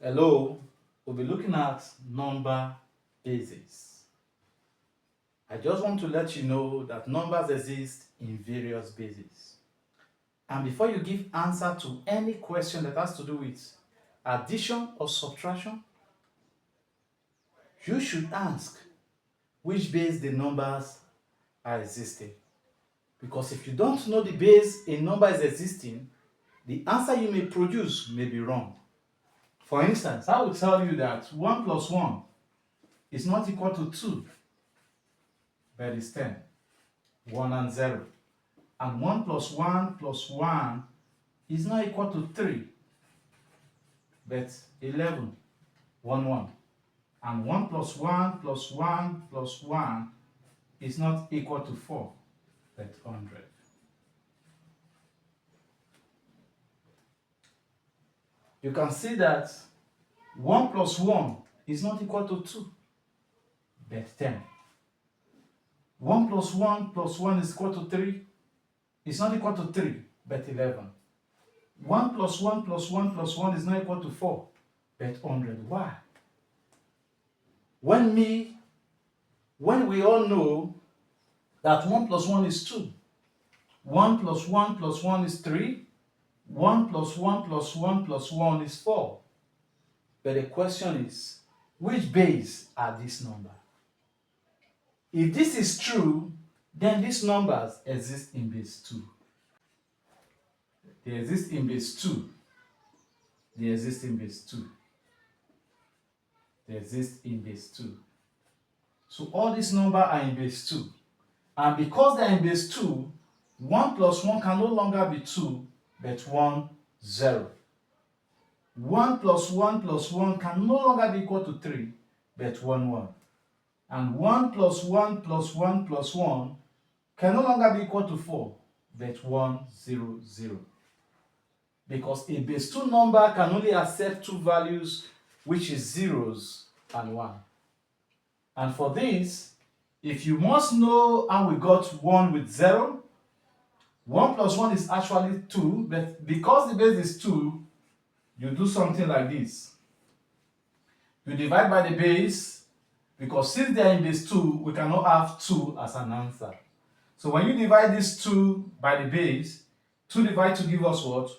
Hello, we'll be looking at number bases. I just want to let you know that numbers exist in various bases. And before you give answer to any question that has to do with addition or subtraction, you should ask which base the numbers are existing. Because if you don't know the base a number is existing, the answer you may produce may be wrong. For instance, I will tell you that 1 plus 1 is not equal to 2, but it's 10. 1 and 0. And 1 plus 1 is not equal to 3, but 11. 1, 1. And 1 plus 1 plus 1 plus 1 is not equal to 4, but 100. You can see that 1 plus 1 is not equal to 2, but 10. 1 plus 1 is equal to 3. It's not equal to 3, but 11. 1 plus 1 plus 1 plus 1 is not equal to 4, but 100. Why? When we all know that 1 plus 1 is 2, 1 plus 1 plus 1 is 3, 1 plus 1 plus 1 plus 1 is 4. But the question is, which base are these numbers? If this is true, then these numbers exist in base 2. They exist in base 2. They exist in base 2. They exist in base 2. So all these numbers are in base 2. And because they are in base 2, 1 plus 1 can no longer be 2, but 1, 0. 1 plus 1 plus 1 can no longer be equal to 3, but 1, 1. And 1 plus 1 plus 1 plus 1 can no longer be equal to 4, but 1, 0, 0. Because a base 2 number can only accept two values, which is zeros and 1. And for this, if you must know how we got 1 with 0, 1 plus 1 is actually 2, but because the base is 2, you do something like this. You divide by the base, because since they are in base 2, we cannot have 2 as an answer. So when you divide this 2 by the base, 2 divided to give us what?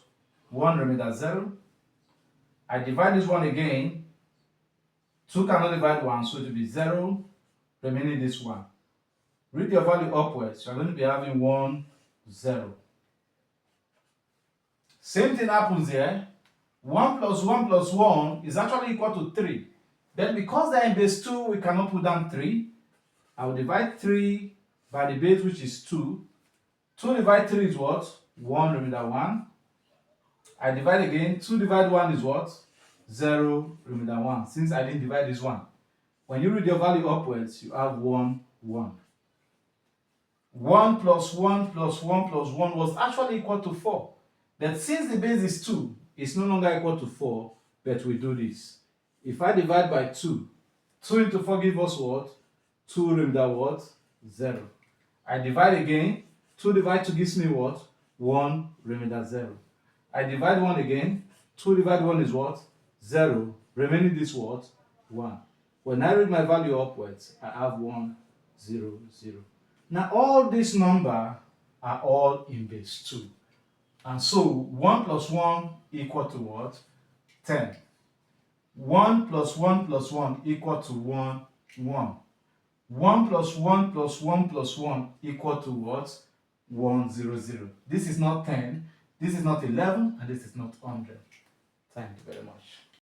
1 remainder 0. I divide this 1 again. 2 cannot divide 1, so it will be 0, remaining this 1. Read your value upwards. You are going to be having 1, 0. Same thing happens here. 1 plus 1 plus 1 is actually equal to 3. Then because they are in base 2, we cannot put down 3. I will divide 3 by the base, which is 2. 2 divided 3 is what? 1 remainder 1. I divide again. 2 divided 1 is what? 0 remainder 1. Since I didn't divide this one. When you read your value upwards, you have 1, 1. 1 plus 1 plus 1 plus 1 was actually equal to 4. But since the base is 2, it's no longer equal to 4, but we do this. If I divide by 2, 2 into 4 gives us what? 2 remainder what? 0. I divide again. 2 divided 2 gives me what? 1 remainder 0. I divide 1 again. 2 divided 1 is what? 0. Remaining this what? 1. When I read my value upwards, I have 1, 0, 0. Now all these numbers are all in base 2. And so 1 plus 1 equal to what? 10. 1 plus 1 plus 1 equal to 1, 1. 1 plus 1 plus 1 plus 1 equal to what? 1, 0, 0. This is not 10, this is not 11, and this is not 100. Thank you very much.